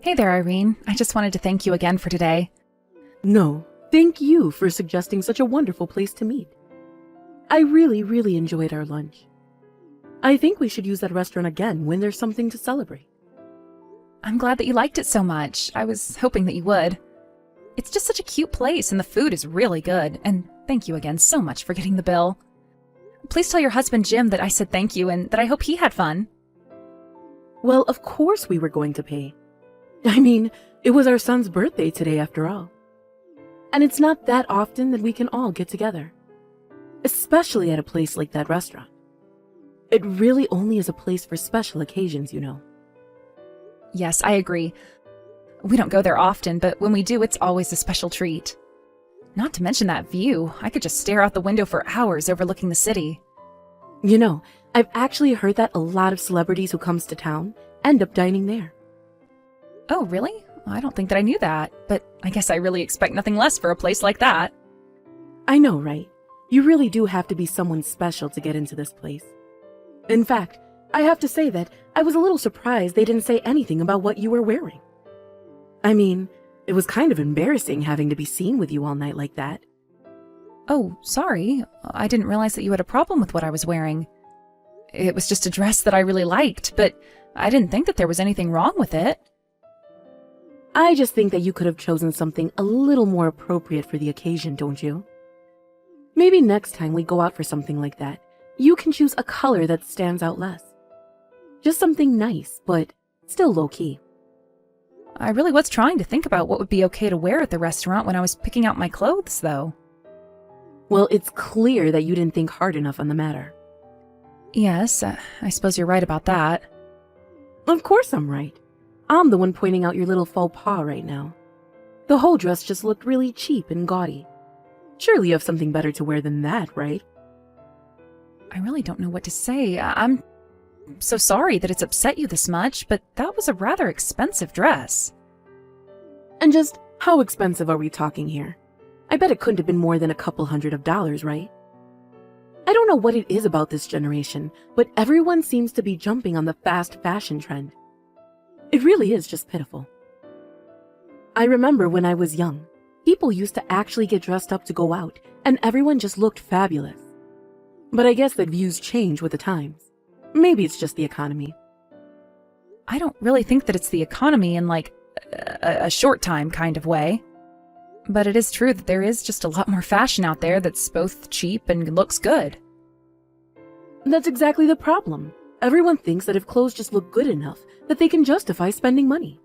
Hey there, Irene. I just wanted to thank you again for today. No, thank you for suggesting such a wonderful place to meet. I really enjoyed our lunch. I think we should use that restaurant again when there's something to celebrate. I'm glad that you liked it so much. I was hoping that you would. It's just such a cute place and the food is really good. And thank you again so much for getting the bill. Please tell your husband Jim that I said thank you and that I hope he had fun. Well, of course we were going to pay. I mean, it was our son's birthday today after all. And it's not that often that we can all get together. Especially at a place like that restaurant. It really only is a place for special occasions, you know. Yes, I agree. We don't go there often, but when we do, it's always a special treat. Not to mention that view. I could just stare out the window for hours overlooking the city. You know, I've actually heard that a lot of celebrities who comes to town end up dining there. Oh, really? I don't think that I knew that, but I guess I really expect nothing less for a place like that. I know, right? You really do have to be someone special to get into this place. In fact, I have to say that I was a little surprised they didn't say anything about what you were wearing. I mean, it was kind of embarrassing having to be seen with you all night like that. Oh, sorry. I didn't realize that you had a problem with what I was wearing. It was just a dress that I really liked, but I didn't think that there was anything wrong with it. I just think that you could have chosen something a little more appropriate for the occasion, don't you? Maybe next time we go out for something like that, you can choose a color that stands out less. Just something nice, but still low-key. I really was trying to think about what would be okay to wear at the restaurant when I was picking out my clothes, though. Well, it's clear that you didn't think hard enough on the matter. Yes, I suppose you're right about that. Of course I'm right. I'm the one pointing out your little faux pas right now. The whole dress just looked really cheap and gaudy. Surely you have something better to wear than that, right? I really don't know what to say. I'm so sorry that it's upset you this much, but that was a rather expensive dress. And just how expensive are we talking here? I bet it couldn't have been more than a couple $100s, right? I don't know what it is about this generation, but everyone seems to be jumping on the fast fashion trend. It really is just pitiful. I remember when I was young, people used to actually get dressed up to go out, and everyone just looked fabulous. But I guess that views change with the times. Maybe it's just the economy. I don't really think that it's the economy in like a short time kind of way. But it is true that there is just a lot more fashion out there that's both cheap and looks good. That's exactly the problem. Everyone thinks that if clothes just look good enough, that they can justify spending money.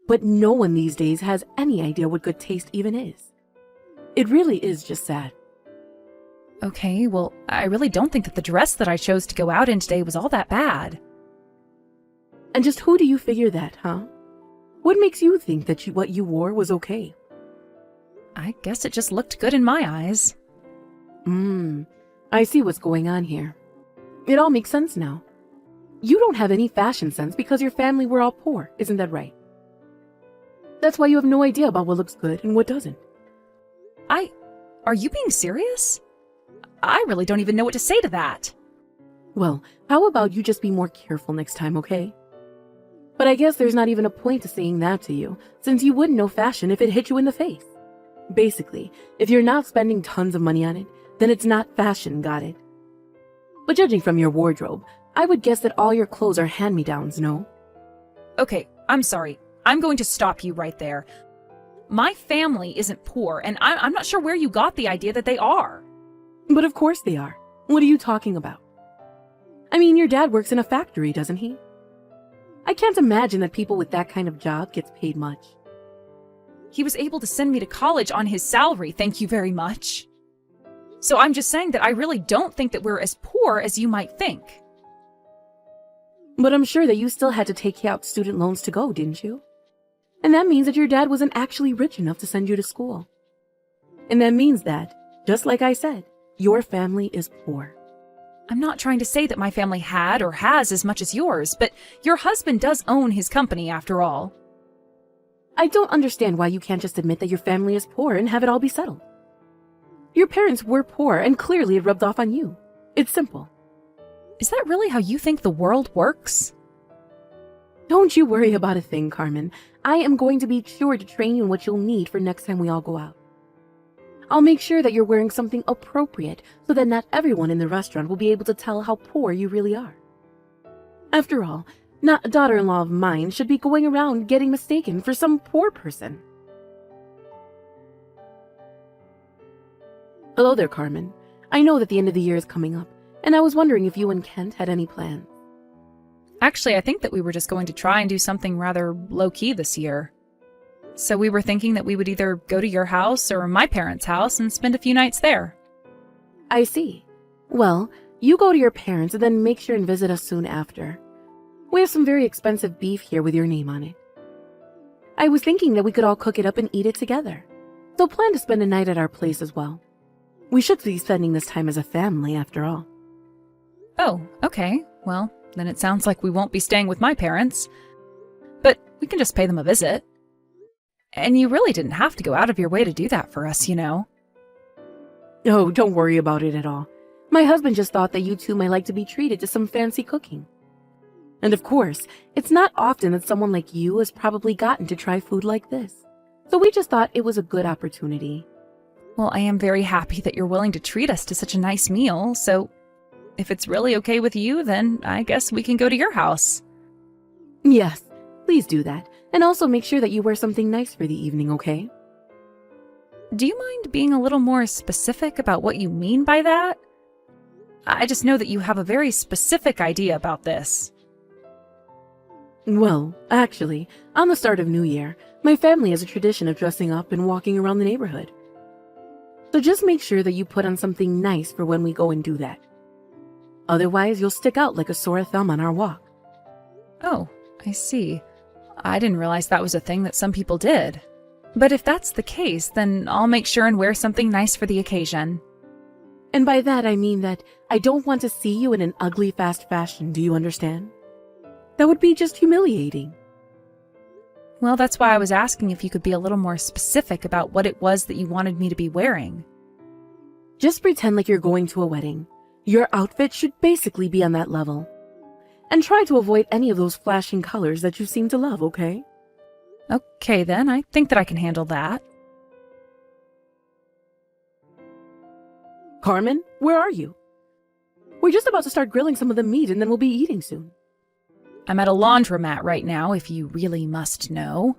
But no one these days has any idea what good taste even is. It really is just sad. Okay, well, I really don't think that the dress that I chose to go out in today was all that bad. And just who do you figure that, huh? What makes you think that what you wore was okay? I guess it just looked good in my eyes. I see what's going on here. It all makes sense now. You don't have any fashion sense because your family were all poor, isn't that right? That's why you have no idea about what looks good and what doesn't. Are you being serious? I really don't even know what to say to that. Well, how about you just be more careful next time, okay? But I guess there's not even a point to saying that to you, since you wouldn't know fashion if it hit you in the face. Basically, if you're not spending tons of money on it, then it's not fashion, got it? But judging from your wardrobe, I would guess that all your clothes are hand-me-downs, no? Okay, I'm sorry. I'm going to stop you right there. My family isn't poor, and I'm not sure where you got the idea that they are. But of course they are. What are you talking about? I mean, your dad works in a factory, doesn't he? I can't imagine that people with that kind of job gets paid much. He was able to send me to college on his salary, thank you very much. So I'm just saying that I really don't think that we're as poor as you might think. But I'm sure that you still had to take out student loans to go, didn't you? And that means that your dad wasn't actually rich enough to send you to school. And that means that, just like I said, your family is poor. I'm not trying to say that my family had or has as much as yours, but your husband does own his company after all. I don't understand why you can't just admit that your family is poor and have it all be settled. Your parents were poor and clearly it rubbed off on you. It's simple. Is that really how you think the world works? Don't you worry about a thing, Carmen. I am going to be sure to train you in what you'll need for next time we all go out. I'll make sure that you're wearing something appropriate so that not everyone in the restaurant will be able to tell how poor you really are. After all, not a daughter-in-law of mine should be going around getting mistaken for some poor person. Hello there, Carmen. I know that the end of the year is coming up, and I was wondering if you and Kent had any plans. Actually, I think that we were just going to try and do something rather low-key this year. So we were thinking that we would either go to your house or my parents' house and spend a few nights there. I see. Well, you go to your parents and then make sure and visit us soon after. We have some very expensive beef here with your name on it. I was thinking that we could all cook it up and eat it together. So plan to spend a night at our place as well. We should be spending this time as a family after all. Oh, okay. Well, then it sounds like we won't be staying with my parents. But we can just pay them a visit. And you really didn't have to go out of your way to do that for us, you know. Oh, don't worry about it at all. My husband just thought that you two might like to be treated to some fancy cooking. And of course, it's not often that someone like you has probably gotten to try food like this. So we just thought it was a good opportunity. Well, I am very happy that you're willing to treat us to such a nice meal, so if it's really okay with you, then I guess we can go to your house. Yes, please do that. And also make sure that you wear something nice for the evening, okay? Do you mind being a little more specific about what you mean by that? I just know that you have a very specific idea about this. Well, actually, on the start of New Year, my family has a tradition of dressing up and walking around the neighborhood. So just make sure that you put on something nice for when we go and do that. Otherwise, you'll stick out like a sore thumb on our walk. Oh, I see. I didn't realize that was a thing that some people did. But if that's the case, then I'll make sure and wear something nice for the occasion. And by that I mean that I don't want to see you in an ugly fast fashion, do you understand? That would be just humiliating. Well, that's why I was asking if you could be a little more specific about what it was that you wanted me to be wearing. Just pretend like you're going to a wedding. Your outfit should basically be on that level. And try to avoid any of those flashing colors that you seem to love, okay? Okay then, I think that I can handle that. Carmen, where are you? We're just about to start grilling some of the meat and then we'll be eating soon. I'm at a laundromat right now, if you really must know.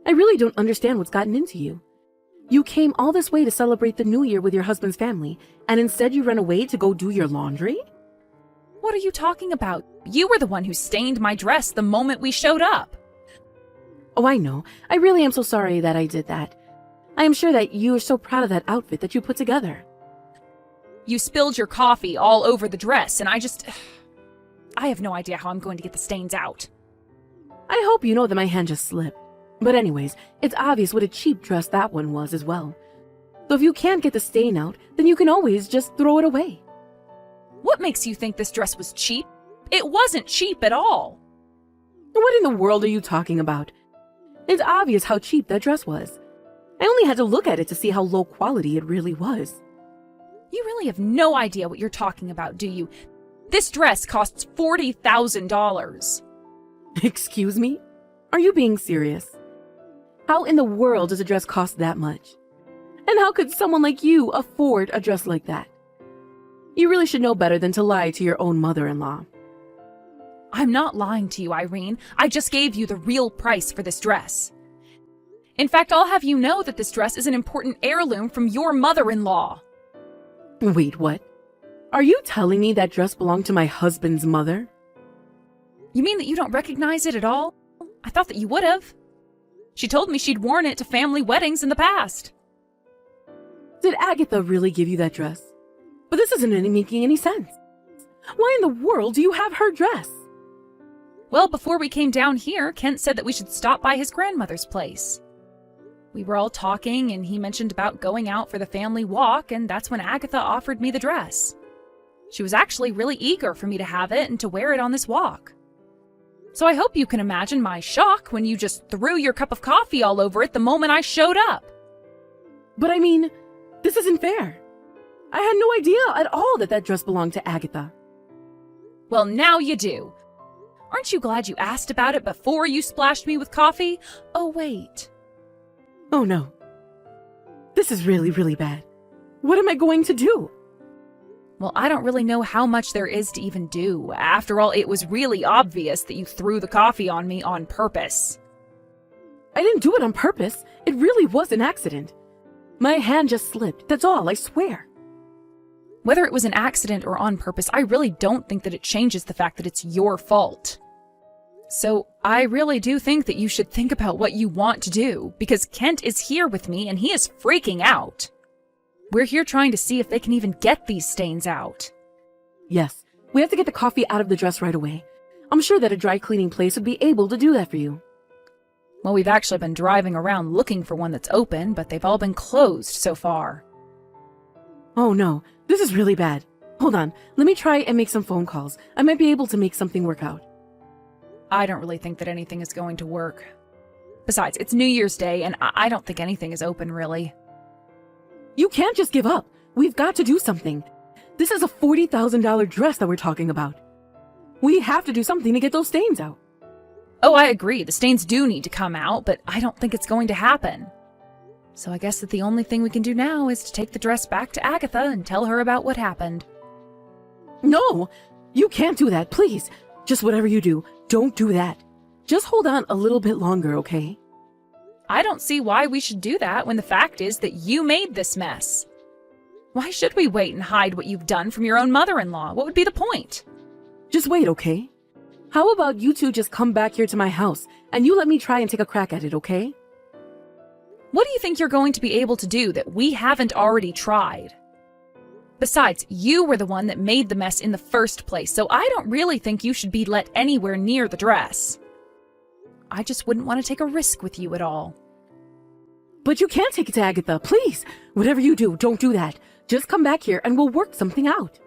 I really don't understand what's gotten into you. You came all this way to celebrate the New Year with your husband's family, and instead you ran away to go do your laundry? What are you talking about? You were the one who stained my dress the moment we showed up. Oh, I know. I really am so sorry that I did that. I am sure that you are so proud of that outfit that you put together. You spilled your coffee all over the dress, and I have no idea how I'm going to get the stains out. I hope you know that my hand just slipped. But anyways, it's obvious what a cheap dress that one was as well. So if you can't get the stain out, then you can always just throw it away. What makes you think this dress was cheap? It wasn't cheap at all. What in the world are you talking about? It's obvious how cheap that dress was. I only had to look at it to see how low quality it really was. You really have no idea what you're talking about, do you? This dress costs $40,000. Excuse me? Are you being serious? How in the world does a dress cost that much? And how could someone like you afford a dress like that? You really should know better than to lie to your own mother-in-law. I'm not lying to you, Irene. I just gave you the real price for this dress. In fact, I'll have you know that this dress is an important heirloom from your mother-in-law. Wait, what? Are you telling me that dress belonged to my husband's mother? You mean that you don't recognize it at all? I thought that you would have. She told me she'd worn it to family weddings in the past. Did Agatha really give you that dress? But this isn't making any sense. Why in the world do you have her dress? Well, before we came down here, Kent said that we should stop by his grandmother's place. We were all talking, and he mentioned about going out for the family walk, and that's when Agatha offered me the dress. She was actually really eager for me to have it and to wear it on this walk. So I hope you can imagine my shock when you just threw your cup of coffee all over it the moment I showed up. But I mean, this isn't fair. I had no idea at all that that dress belonged to Agatha. Well, now you do. Aren't you glad you asked about it before you splashed me with coffee? Oh, wait. Oh no. This is really, really bad. What am I going to do? Well, I don't really know how much there is to even do. After all, it was really obvious that you threw the coffee on me on purpose. I didn't do it on purpose. It really was an accident. My hand just slipped. That's all, I swear. Whether it was an accident or on purpose, I really don't think that it changes the fact that it's your fault. So I really do think that you should think about what you want to do, because Kent is here with me and he is freaking out. We're here trying to see if they can even get these stains out. Yes, we have to get the coffee out of the dress right away. I'm sure that a dry cleaning place would be able to do that for you. Well, we've actually been driving around looking for one that's open, but they've all been closed so far. Oh no, this is really bad. Hold on, let me try and make some phone calls. I might be able to make something work out. I don't really think that anything is going to work. Besides, it's New Year's Day, and I don't think anything is open, really. You can't just give up. We've got to do something. This is a $40,000 dress that we're talking about. We have to do something to get those stains out. Oh, I agree. The stains do need to come out, but I don't think it's going to happen. So I guess that the only thing we can do now is to take the dress back to Agatha and tell her about what happened. No, you can't do that, please. Just whatever you do, don't do that. Just hold on a little bit longer, okay? I don't see why we should do that when the fact is that you made this mess. Why should we wait and hide what you've done from your own mother-in-law? What would be the point? Just wait, okay? How about you two just come back here to my house and you let me try and take a crack at it, okay? What do you think you're going to be able to do that we haven't already tried? Besides, you were the one that made the mess in the first place, so I don't really think you should be let anywhere near the dress. I just wouldn't want to take a risk with you at all. But you can't take it to Agatha, please. Whatever you do, don't do that. Just come back here and we'll work something out.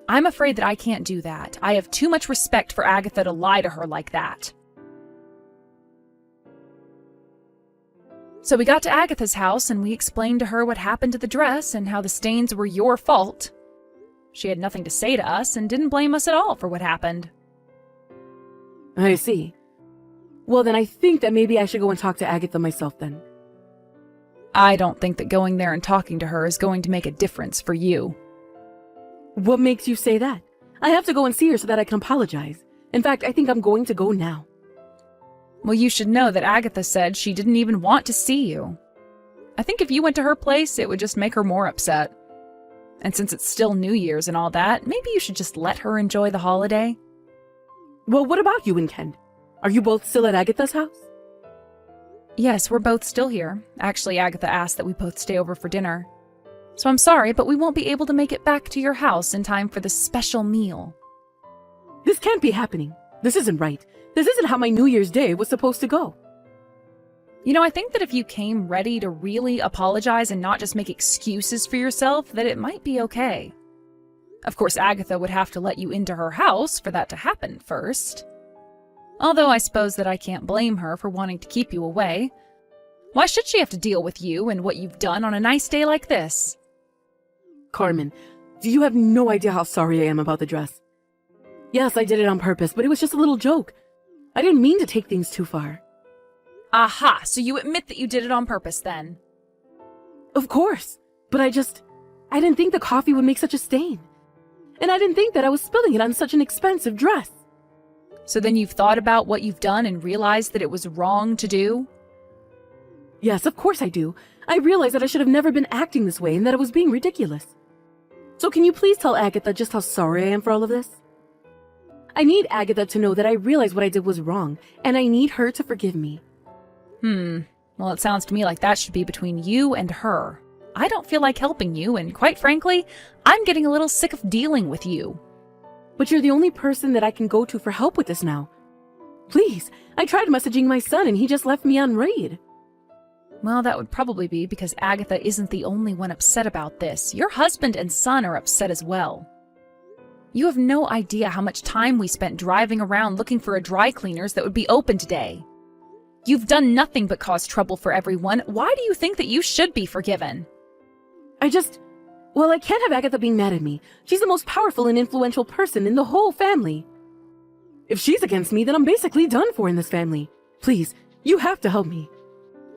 I'm afraid that I can't do that. I have too much respect for Agatha to lie to her like that. So we got to Agatha's house and we explained to her what happened to the dress and how the stains were your fault. She had nothing to say to us and didn't blame us at all for what happened. I see. Well, then I think that maybe I should go and talk to Agatha myself then. I don't think that going there and talking to her is going to make a difference for you. What makes you say that? I have to go and see her so that I can apologize. In fact, I think I'm going to go now. Well, you should know that Agatha said she didn't even want to see you. I think if you went to her place, it would just make her more upset. And since it's still New Year's and all that, maybe you should just let her enjoy the holiday. Well, what about you and Ken? Are you both still at Agatha's house? Yes, we're both still here. Actually, Agatha asked that we both stay over for dinner. So I'm sorry, but we won't be able to make it back to your house in time for the special meal. This can't be happening. This isn't right. This isn't how my New Year's Day was supposed to go. You know, I think that if you came ready to really apologize and not just make excuses for yourself, that it might be okay. Of course, Agatha would have to let you into her house for that to happen first. Although I suppose that I can't blame her for wanting to keep you away. Why should she have to deal with you and what you've done on a nice day like this? Carmen, you have no idea how sorry I am about the dress. Yes, I did it on purpose, but it was just a little joke. I didn't mean to take things too far. Aha, so you admit that you did it on purpose then? Of course, but I didn't think the coffee would make such a stain. And I didn't think that I was spilling it on such an expensive dress. So then you've thought about what you've done and realized that it was wrong to do? Yes, of course I do. I realized that I should have never been acting this way and that I was being ridiculous. So can you please tell Agatha just how sorry I am for all of this? I need Agatha to know that I realized what I did was wrong, and I need her to forgive me. Well, it sounds to me like that should be between you and her. I don't feel like helping you, and quite frankly, I'm getting a little sick of dealing with you. But you're the only person that I can go to for help with this now. Please, I tried messaging my son and he just left me on read. Well, that would probably be because Agatha isn't the only one upset about this. Your husband and son are upset as well. You have no idea how much time we spent driving around looking for a dry cleaners that would be open today. You've done nothing but cause trouble for everyone. Why do you think that you should be forgiven? I can't have Agatha being mad at me. She's the most powerful and influential person in the whole family. If she's against me, then I'm basically done for in this family. Please, you have to help me.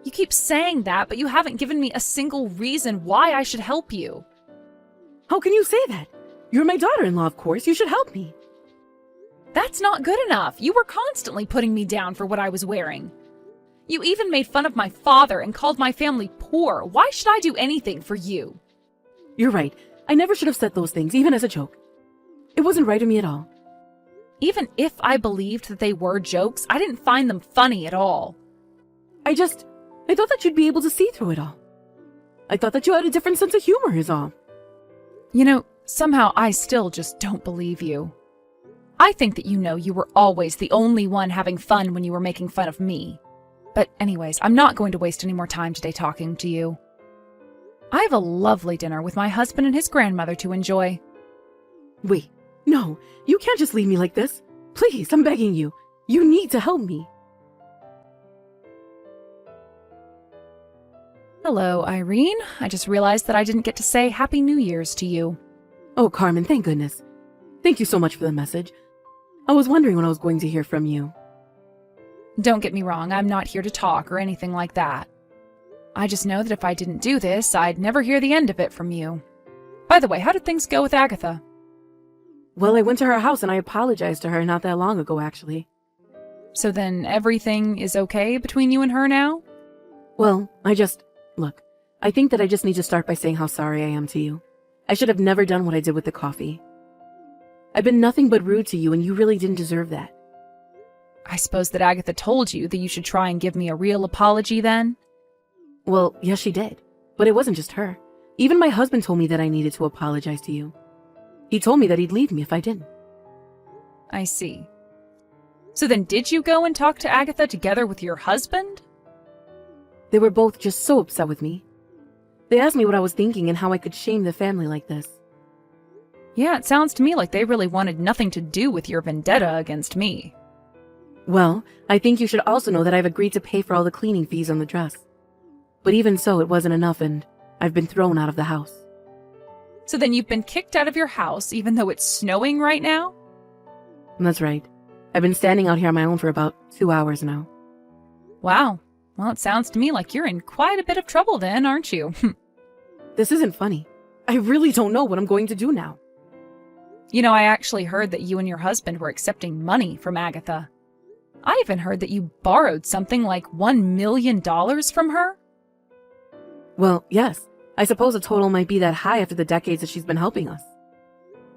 You keep saying that, but you haven't given me a single reason why I should help you. How can you say that? You're my daughter-in-law, of course. You should help me. That's not good enough. You were constantly putting me down for what I was wearing. You even made fun of my father and called my family poor. Why should I do anything for you? You're right. I never should have said those things, even as a joke. It wasn't right of me at all. Even if I believed that they were jokes, I didn't find them funny at all. I thought that you'd be able to see through it all. I thought that you had a different sense of humor is all. You know, somehow I still just don't believe you. I think that you were always the only one having fun when you were making fun of me. But anyways, I'm not going to waste any more time today talking to you. I have a lovely dinner with my husband and his grandmother to enjoy. Wait, no, you can't just leave me like this. Please, I'm begging you. You need to help me. Hello, Irene. I just realized that I didn't get to say Happy New Year's to you. Oh, Carmen, thank goodness. Thank you so much for the message. I was wondering when I was going to hear from you. Don't get me wrong, I'm not here to talk or anything like that. I just know that if I didn't do this, I'd never hear the end of it from you. By the way, how did things go with Agatha? Well, I went to her house and I apologized to her not that long ago, actually. So then everything is okay between you and her now? Well, Look, I think that I just need to start by saying how sorry I am to you. I should have never done what I did with the coffee. I've been nothing but rude to you, and you really didn't deserve that. I suppose that Agatha told you that you should try and give me a real apology then? Well, yes, she did. But it wasn't just her. Even my husband told me that I needed to apologize to you. He told me that he'd leave me if I didn't. I see. So then did you go and talk to Agatha together with your husband? They were both just so upset with me. They asked me what I was thinking and how I could shame the family like this. Yeah, it sounds to me like they really wanted nothing to do with your vendetta against me. Well, I think you should also know that I've agreed to pay for all the cleaning fees on the dress. But even so, it wasn't enough and I've been thrown out of the house. So then you've been kicked out of your house even though it's snowing right now? That's right. I've been standing out here on my own for about 2 hours now. Wow. Well, it sounds to me like you're in quite a bit of trouble then, aren't you? This isn't funny. I really don't know what I'm going to do now. You know, I actually heard that you and your husband were accepting money from Agatha. I even heard that you borrowed something like $1 million from her. Well, yes. I suppose the total might be that high after the decades that she's been helping us.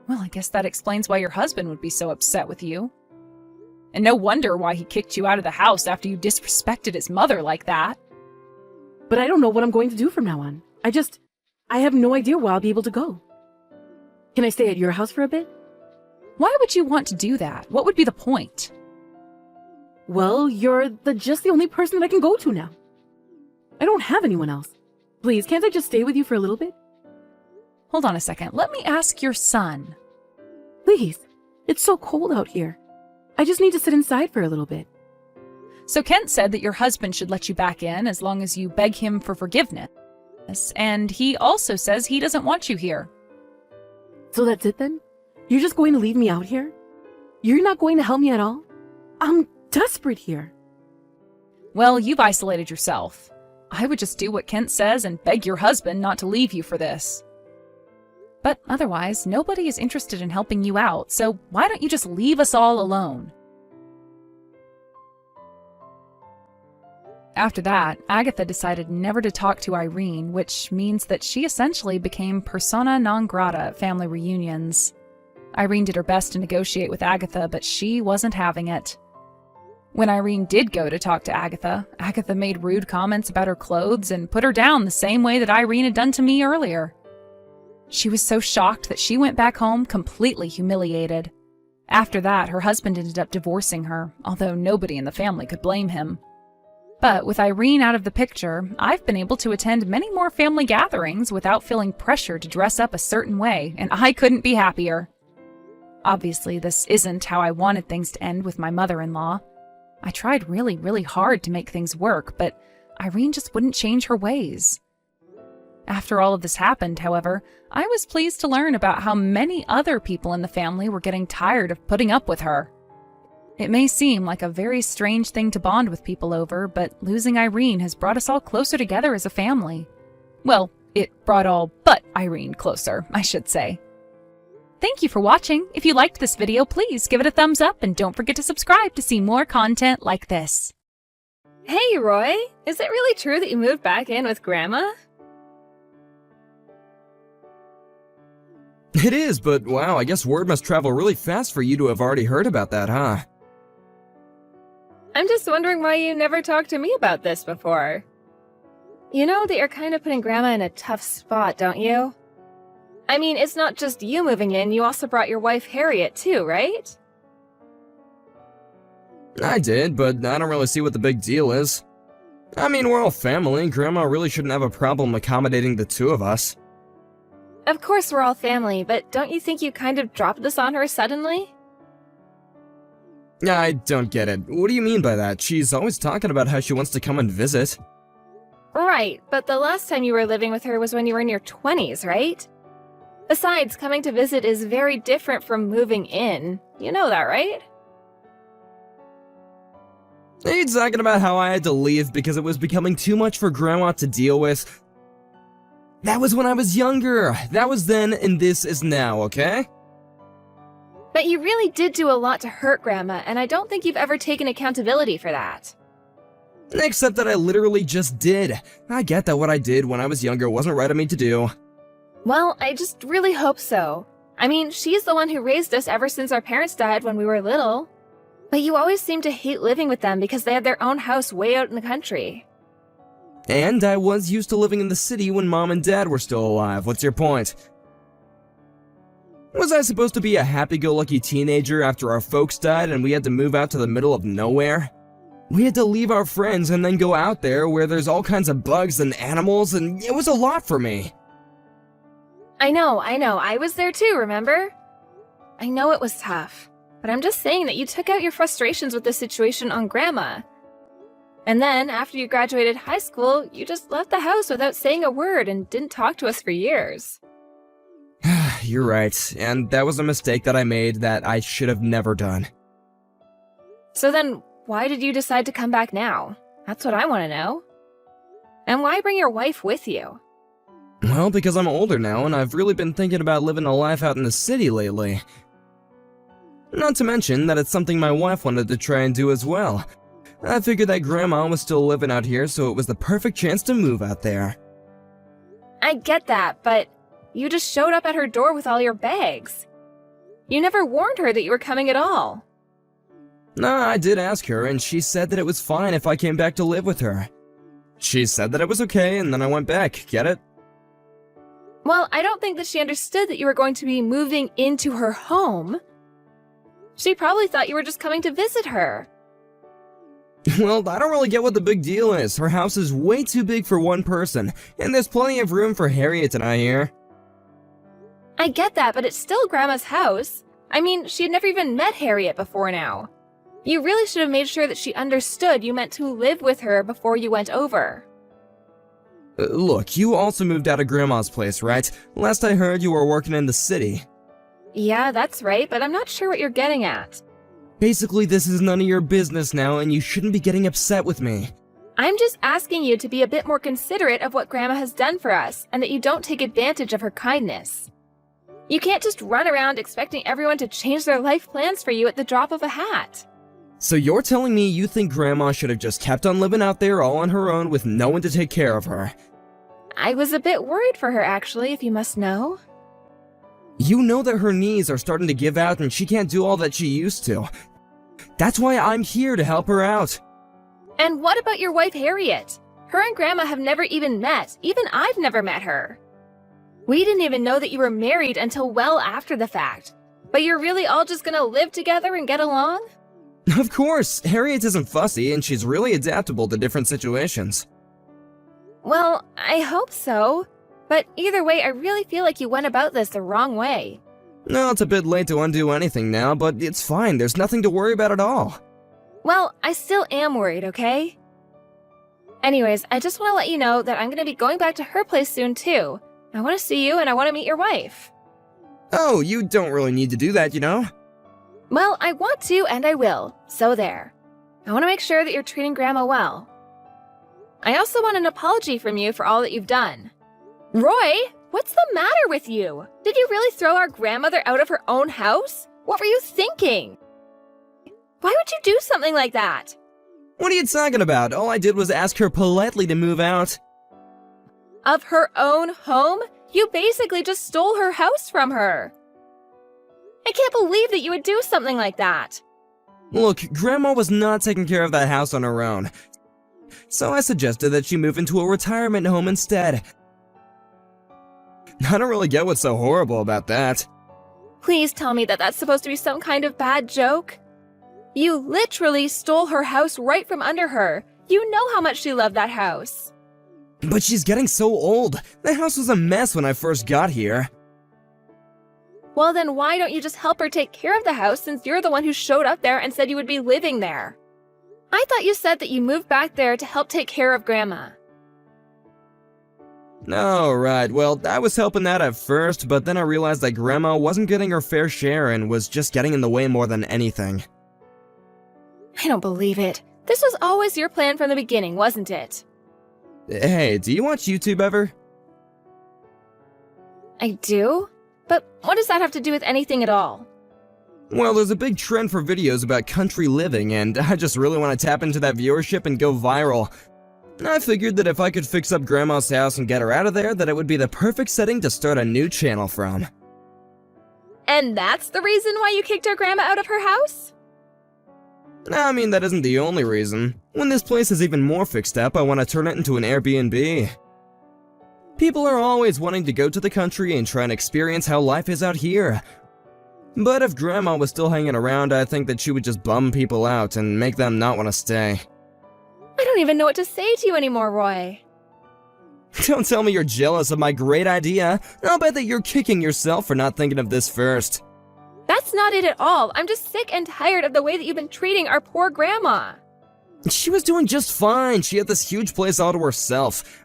Well, I guess that explains why your husband would be so upset with you. And no wonder why he kicked you out of the house after you disrespected his mother like that. But I don't know what I'm going to do from now on. I have no idea where I'll be able to go. Can I stay at your house for a bit? Why would you want to do that? What would be the point? Well, you're just the only person that I can go to now. I don't have anyone else. Please, can't I just stay with you for a little bit? Hold on a second. Let me ask your son. Please. It's so cold out here. I just need to sit inside for a little bit. So Kent said that your husband should let you back in as long as you beg him for forgiveness. And he also says he doesn't want you here. So that's it then? You're just going to leave me out here? You're not going to help me at all? I'm desperate here. Well, you've isolated yourself. I would just do what Kent says and beg your husband not to leave you for this. But otherwise, nobody is interested in helping you out, so why don't you just leave us all alone? After that, Agatha decided never to talk to Irene, which means that she essentially became persona non grata at family reunions. Irene did her best to negotiate with Agatha, but she wasn't having it. When Irene did go to talk to Agatha, Agatha made rude comments about her clothes and put her down the same way that Irene had done to me earlier. She was so shocked that she went back home completely humiliated. After that, her husband ended up divorcing her, although nobody in the family could blame him. But with Irene out of the picture, I've been able to attend many more family gatherings without feeling pressure to dress up a certain way, and I couldn't be happier. Obviously, this isn't how I wanted things to end with my mother-in-law. I tried really, really hard to make things work, but Irene just wouldn't change her ways. After all of this happened, however, I was pleased to learn about how many other people in the family were getting tired of putting up with her. It may seem like a very strange thing to bond with people over, but losing Irene has brought us all closer together as a family. Well, it brought all but Irene closer, I should say. Thank you for watching. If you liked this video, please give it a thumbs up and don't forget to subscribe to see more content like this. Hey, Roy! Is it really true that you moved back in with Grandma? It is, but wow, I guess word must travel really fast for you to have already heard about that, huh? I'm just wondering why you never talked to me about this before. You know that you're kind of putting Grandma in a tough spot, don't you? I mean, it's not just you moving in, you also brought your wife Harriet too, right? I did, but I don't really see what the big deal is. I mean, we're all family, Grandma really shouldn't have a problem accommodating the two of us. Of course we're all family, but don't you think you kind of dropped this on her suddenly? I don't get it. What do you mean by that? She's always talking about how she wants to come and visit. Right, but the last time you were living with her was when you were in your 20s, right? Besides, coming to visit is very different from moving in. You know that, right? Are you talking about how I had to leave because it was becoming too much for Grandma to deal with? That was when I was younger. That was then, and this is now, okay? But you really did do a lot to hurt Grandma, and I don't think you've ever taken accountability for that. Except that I literally just did. I get that what I did when I was younger wasn't right of me to do. Well, I just really hope so. I mean, she's the one who raised us ever since our parents died when we were little. But you always seem to hate living with them because they had their own house way out in the country. And I was used to living in the city when Mom and Dad were still alive. What's your point? Was I supposed to be a happy-go-lucky teenager after our folks died and we had to move out to the middle of nowhere? We had to leave our friends and then go out there where there's all kinds of bugs and animals, and it was a lot for me. I know, I was there too, remember? I know it was tough, but I'm just saying that you took out your frustrations with this situation on Grandma. And then, after you graduated high school, you just left the house without saying a word and didn't talk to us for years. You're right, and that was a mistake that I made that I should have never done. So then, why did you decide to come back now? That's what I want to know. And why bring your wife with you? Well, because I'm older now, and I've really been thinking about living a life out in the city lately. Not to mention that it's something my wife wanted to try and do as well. I figured that Grandma was still living out here, so it was the perfect chance to move out there. I get that, but you just showed up at her door with all your bags. You never warned her that you were coming at all. Nah, I did ask her, and she said that it was fine if I came back to live with her. She said that it was okay, and then I went back, get it? Well, I don't think that she understood that you were going to be moving into her home. She probably thought you were just coming to visit her. Well, I don't really get what the big deal is. Her house is way too big for one person, and there's plenty of room for Harriet and I here. I get that, but it's still Grandma's house. I mean, she had never even met Harriet before now. You really should have made sure that she understood you meant to live with her before you went over. Look, you also moved out of Grandma's place, right? Last I heard, you were working in the city. Yeah, that's right, but I'm not sure what you're getting at. Basically, this is none of your business now, and you shouldn't be getting upset with me. I'm just asking you to be a bit more considerate of what Grandma has done for us, and that you don't take advantage of her kindness. You can't just run around expecting everyone to change their life plans for you at the drop of a hat. So you're telling me you think Grandma should have just kept on living out there all on her own with no one to take care of her? I was a bit worried for her, actually, if you must know. You know that her knees are starting to give out and she can't do all that she used to. That's why I'm here to help her out. And what about your wife, Harriet? Her and Grandma have never even met. Even I've never met her. We didn't even know that you were married until well after the fact. But you're really all just gonna live together and get along? Of course, Harriet isn't fussy and she's really adaptable to different situations. Well, I hope so. But either way, I really feel like you went about this the wrong way. No, it's a bit late to undo anything now, but it's fine. There's nothing to worry about at all. Well, I still am worried, okay? Anyways, I just want to let you know that I'm going to be going back to her place soon, too. I want to see you and I want to meet your wife. Oh, you don't really need to do that, you know? Well, I want to and I will, so there. I want to make sure that you're treating Grandma well. I also want an apology from you for all that you've done. Roy, what's the matter with you? Did you really throw our grandmother out of her own house? What were you thinking? Why would you do something like that? What are you talking about? All I did was ask her politely to move out. Of her own home? You basically just stole her house from her. I can't believe that you would do something like that. Look, Grandma was not taking care of that house on her own. So I suggested that she move into a retirement home instead. I don't really get what's so horrible about that. Please tell me that that's supposed to be some kind of bad joke. You literally stole her house right from under her. You know how much she loved that house. But she's getting so old. The house was a mess when I first got here. Well, then why don't you just help her take care of the house since you're the one who showed up there and said you would be living there? I thought you said that you moved back there to help take care of Grandma. Oh, right. Well, I was helping that at first, but then I realized that Grandma wasn't getting her fair share and was just getting in the way more than anything. I don't believe it. This was always your plan from the beginning, wasn't it? Hey, do you watch YouTube ever? I do? But what does that have to do with anything at all? Well, there's a big trend for videos about country living, and I just really want to tap into that viewership and go viral. I figured that if I could fix up Grandma's house and get her out of there, that it would be the perfect setting to start a new channel from. And that's the reason why you kicked our Grandma out of her house? I mean, that isn't the only reason. When this place is even more fixed up, I want to turn it into an Airbnb. People are always wanting to go to the country and try and experience how life is out here. But if Grandma was still hanging around, I think that she would just bum people out and make them not want to stay. I don't even know what to say to you anymore, Roy. Don't tell me you're jealous of my great idea. I'll bet that you're kicking yourself for not thinking of this first. That's not it at all. I'm just sick and tired of the way that you've been treating our poor Grandma. She was doing just fine. She had this huge place all to herself.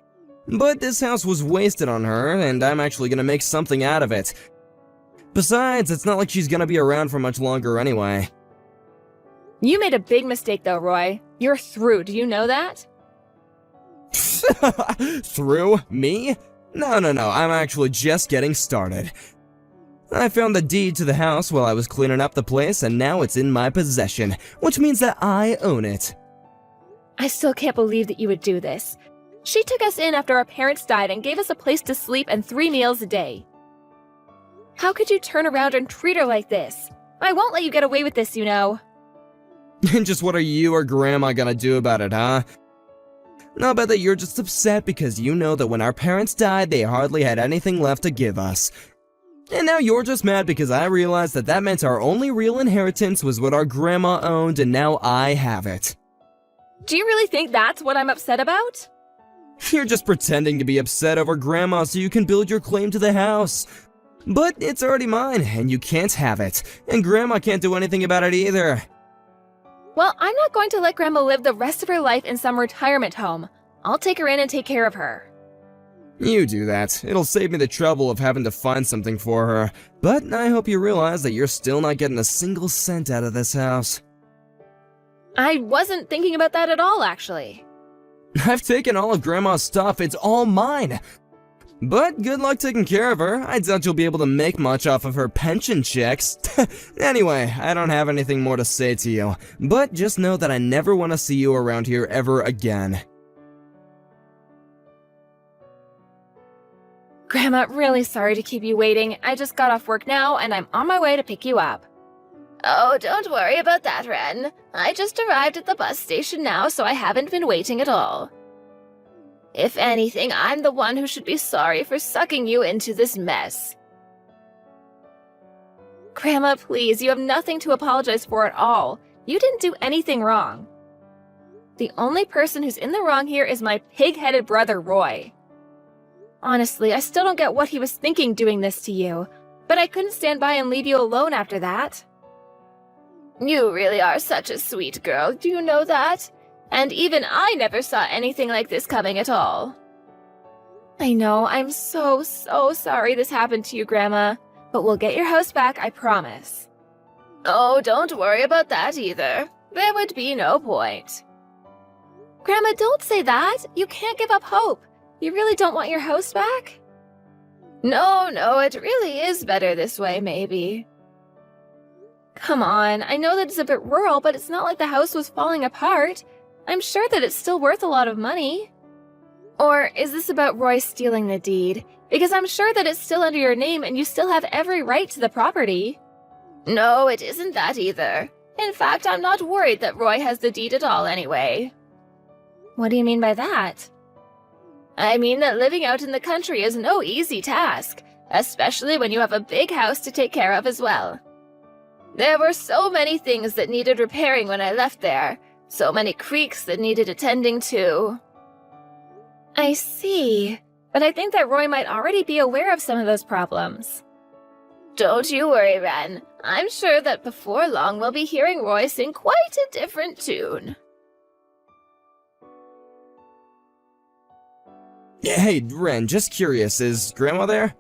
But this house was wasted on her, and I'm actually gonna make something out of it. Besides, it's not like she's gonna be around for much longer anyway. You made a big mistake though, Roy. You're through, do you know that? Through? Me? No, I'm actually just getting started. I found the deed to the house while I was cleaning up the place, and now it's in my possession, which means that I own it. I still can't believe that you would do this. She took us in after our parents died and gave us a place to sleep and 3 meals a day. How could you turn around and treat her like this? I won't let you get away with this, you know. And just what are you or Grandma gonna do about it, huh? I'll bet that you're just upset because you know that when our parents died, they hardly had anything left to give us. And now you're just mad because I realized that that meant our only real inheritance was what our grandma owned, and now I have it. Do you really think that's what I'm upset about? You're just pretending to be upset over Grandma so you can build your claim to the house. But it's already mine, and you can't have it. And Grandma can't do anything about it either. Well, I'm not going to let Grandma live the rest of her life in some retirement home. I'll take her in and take care of her. You do that. It'll save me the trouble of having to find something for her. But I hope you realize that you're still not getting a single cent out of this house. I wasn't thinking about that at all, actually. I've taken all of Grandma's stuff. It's all mine. But good luck taking care of her. I doubt you'll be able to make much off of her pension checks. Anyway, I don't have anything more to say to you. But just know that I never want to see you around here ever again. Grandma, really sorry to keep you waiting. I just got off work now, and I'm on my way to pick you up. Oh, don't worry about that, Ren. I just arrived at the bus station now, so I haven't been waiting at all. If anything, I'm the one who should be sorry for sucking you into this mess. Grandma, please, you have nothing to apologize for at all. You didn't do anything wrong. The only person who's in the wrong here is my pig-headed brother, Roy. Honestly, I still don't get what he was thinking doing this to you, but I couldn't stand by and leave you alone after that. You really are such a sweet girl, do you know that? And even I never saw anything like this coming at all. I know, I'm so sorry this happened to you, Grandma, but we'll get your house back, I promise. Oh, don't worry about that either. There would be no point. Grandma, don't say that. You can't give up hope. You really don't want your house back? No, it really is better this way, maybe. Come on, I know that it's a bit rural, but it's not like the house was falling apart. I'm sure that it's still worth a lot of money. Or is this about Roy stealing the deed? Because I'm sure that it's still under your name and you still have every right to the property. No, it isn't that either. In fact, I'm not worried that Roy has the deed at all anyway. What do you mean by that? I mean that living out in the country is no easy task, especially when you have a big house to take care of as well. There were so many things that needed repairing when I left there, so many creeks that needed attending to. I see, but I think that Roy might already be aware of some of those problems. Don't you worry, Ren. I'm sure that before long we'll be hearing Roy sing quite a different tune. Hey, Ren, just curious, is Grandma there?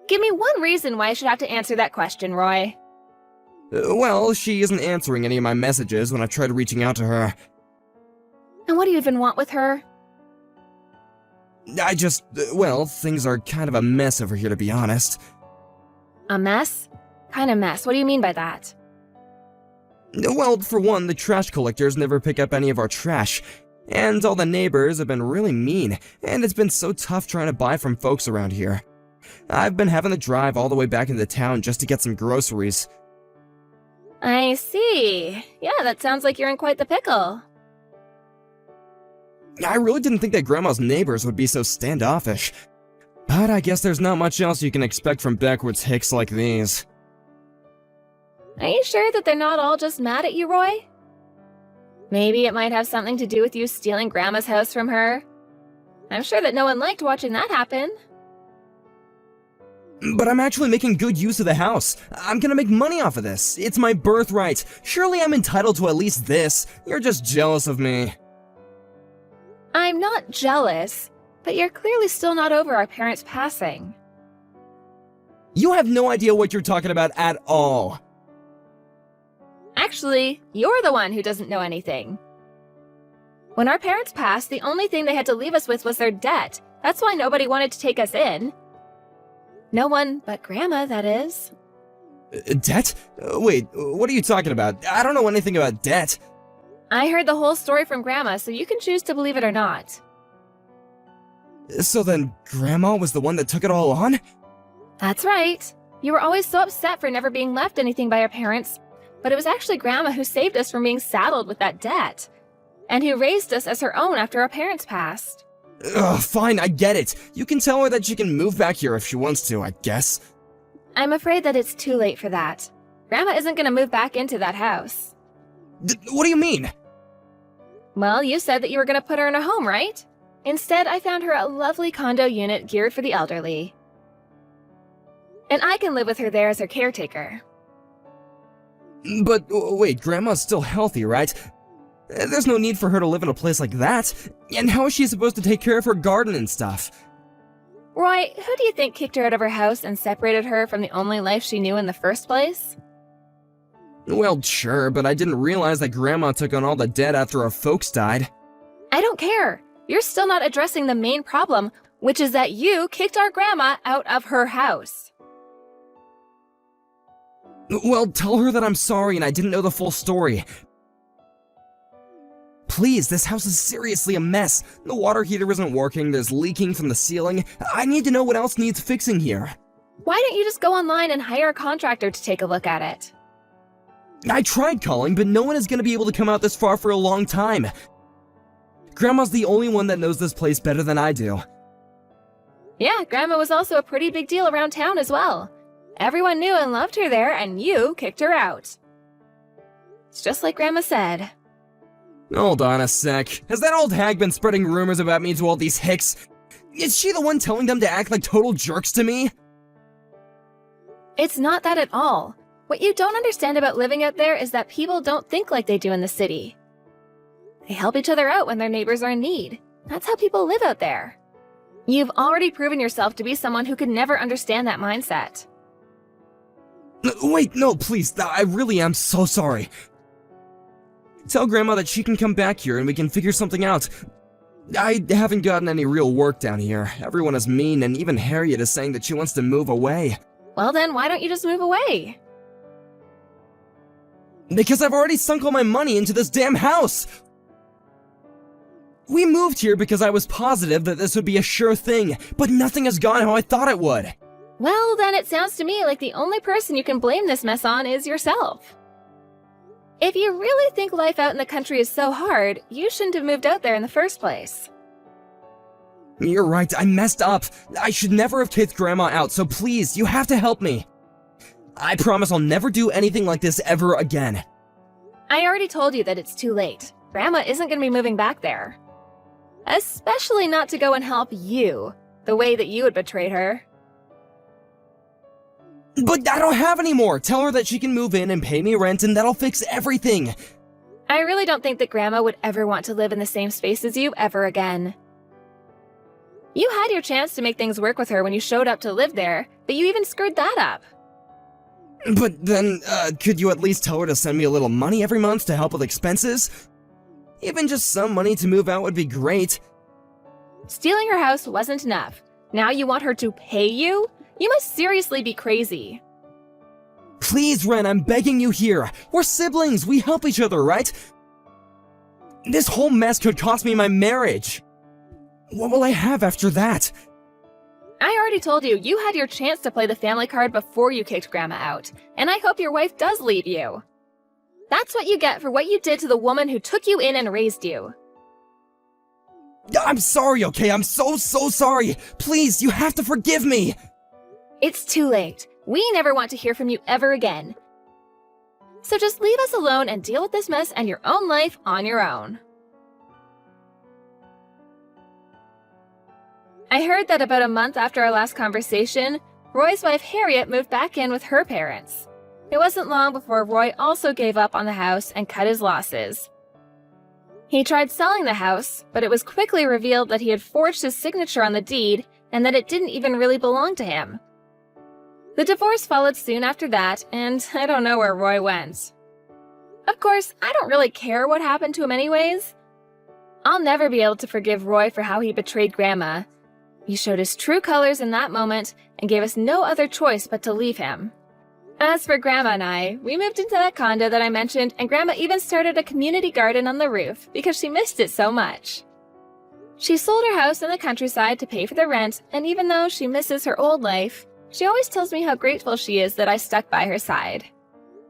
Give me one reason why I should have to answer that question, Roy. Well, she isn't answering any of my messages when I tried reaching out to her. And what do you even want with her? Things are kind of a mess over here, to be honest. A mess? Kind of mess. What do you mean by that? Well, for one, the trash collectors never pick up any of our trash. And all the neighbors have been really mean, and it's been so tough trying to buy from folks around here. I've been having to drive all the way back into town just to get some groceries. I see. Yeah, that sounds like you're in quite the pickle. I really didn't think that Grandma's neighbors would be so standoffish. But I guess there's not much else you can expect from backwoods hicks like these. Are you sure that they're not all just mad at you, Roy? Maybe it might have something to do with you stealing Grandma's house from her. I'm sure that no one liked watching that happen. But I'm actually making good use of the house. I'm gonna make money off of this. It's my birthright. Surely I'm entitled to at least this. You're just jealous of me. I'm not jealous, but you're clearly still not over our parents' passing. You have no idea what you're talking about at all. Actually, you're the one who doesn't know anything. When our parents passed, the only thing they had to leave us with was their debt. That's why nobody wanted to take us in. No one but Grandma, that is. Debt? Wait, what are you talking about? I don't know anything about debt. I heard the whole story from Grandma, so you can choose to believe it or not. So then, Grandma was the one that took it all on? That's right. You were always so upset for never being left anything by our parents, but it was actually Grandma who saved us from being saddled with that debt, and who raised us as her own after our parents passed. Ugh, fine, I get it. You can tell her that she can move back here if she wants to, I guess. I'm afraid that it's too late for that. Grandma isn't going to move back into that house. What do you mean? Well, you said that you were going to put her in a home, right? Instead, I found her a lovely condo unit geared for the elderly. And I can live with her there as her caretaker. But wait, Grandma's still healthy, right? There's no need for her to live in a place like that. And how is she supposed to take care of her garden and stuff? Roy, who do you think kicked her out of her house and separated her from the only life she knew in the first place? Well, sure, but I didn't realize that Grandma took on all the debt after our folks died. I don't care. You're still not addressing the main problem, which is that you kicked our Grandma out of her house. Well, tell her that I'm sorry and I didn't know the full story. Please, this house is seriously a mess. The water heater isn't working, there's leaking from the ceiling. I need to know what else needs fixing here. Why don't you just go online and hire a contractor to take a look at it? I tried calling, but no one is going to be able to come out this far for a long time. Grandma's the only one that knows this place better than I do. Yeah, Grandma was also a pretty big deal around town as well. Everyone knew and loved her there, and you kicked her out. It's just like Grandma said. Hold on a sec. Has that old hag been spreading rumors about me to all these hicks? Is she the one telling them to act like total jerks to me? It's not that at all. What you don't understand about living out there is that people don't think like they do in the city. They help each other out when their neighbors are in need. That's how people live out there. You've already proven yourself to be someone who could never understand that mindset. Wait, no, please, I really am so sorry. Tell Grandma that she can come back here and we can figure something out. I haven't gotten any real work down here. Everyone is mean, and even Harriet is saying that she wants to move away. Well then, why don't you just move away? Because I've already sunk all my money into this damn house! We moved here because I was positive that this would be a sure thing, but nothing has gone how I thought it would. Well, then it sounds to me like the only person you can blame this mess on is yourself. If you really think life out in the country is so hard, you shouldn't have moved out there in the first place. You're right, I messed up. I should never have kicked Grandma out, so please, you have to help me. I promise I'll never do anything like this ever again. I already told you that it's too late. Grandma isn't going to be moving back there. Especially not to go and help you, the way that you had betrayed her. But I don't have any more. Tell her that she can move in and pay me rent and that'll fix everything. I really don't think that Grandma would ever want to live in the same space as you ever again. You had your chance to make things work with her when you showed up to live there, but you even screwed that up. But then, could you at least tell her to send me a little money every month to help with expenses? Even just some money to move out would be great. Stealing her house wasn't enough. Now you want her to pay you? You must seriously be crazy. Please, Ren, I'm begging you here. We're siblings. We help each other, right? This whole mess could cost me my marriage. What will I have after that? I already told you, you had your chance to play the family card before you kicked Grandma out, and I hope your wife does leave you. That's what you get for what you did to the woman who took you in and raised you. I'm sorry, okay? I'm so sorry. Please, you have to forgive me. It's too late. We never want to hear from you ever again. So just leave us alone and deal with this mess and your own life on your own. I heard that about a month after our last conversation, Roy's wife Harriet moved back in with her parents. It wasn't long before Roy also gave up on the house and cut his losses. He tried selling the house, but it was quickly revealed that he had forged his signature on the deed and that it didn't even really belong to him. The divorce followed soon after that, and I don't know where Roy went. Of course, I don't really care what happened to him anyways. I'll never be able to forgive Roy for how he betrayed Grandma. He showed his true colors in that moment and gave us no other choice but to leave him. As for Grandma and I, we moved into that condo that I mentioned, and Grandma even started a community garden on the roof because she missed it so much. She sold her house in the countryside to pay for the rent, and even though she misses her old life, she always tells me how grateful she is that I stuck by her side.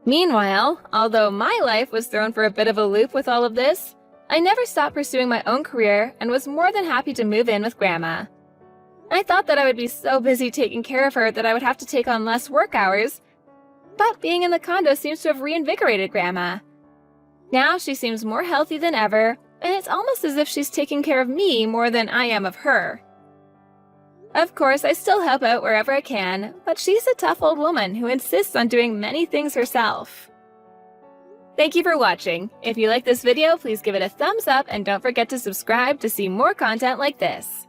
Meanwhile, although my life was thrown for a bit of a loop with all of this, I never stopped pursuing my own career and was more than happy to move in with Grandma. I thought that I would be so busy taking care of her that I would have to take on less work hours, but being in the condo seems to have reinvigorated Grandma. Now she seems more healthy than ever, and it's almost as if she's taking care of me more than I am of her. Of course, I still help out wherever I can, but she's a tough old woman who insists on doing many things herself. Thank you for watching. If you like this video, please give it a thumbs up and don't forget to subscribe to see more content like this.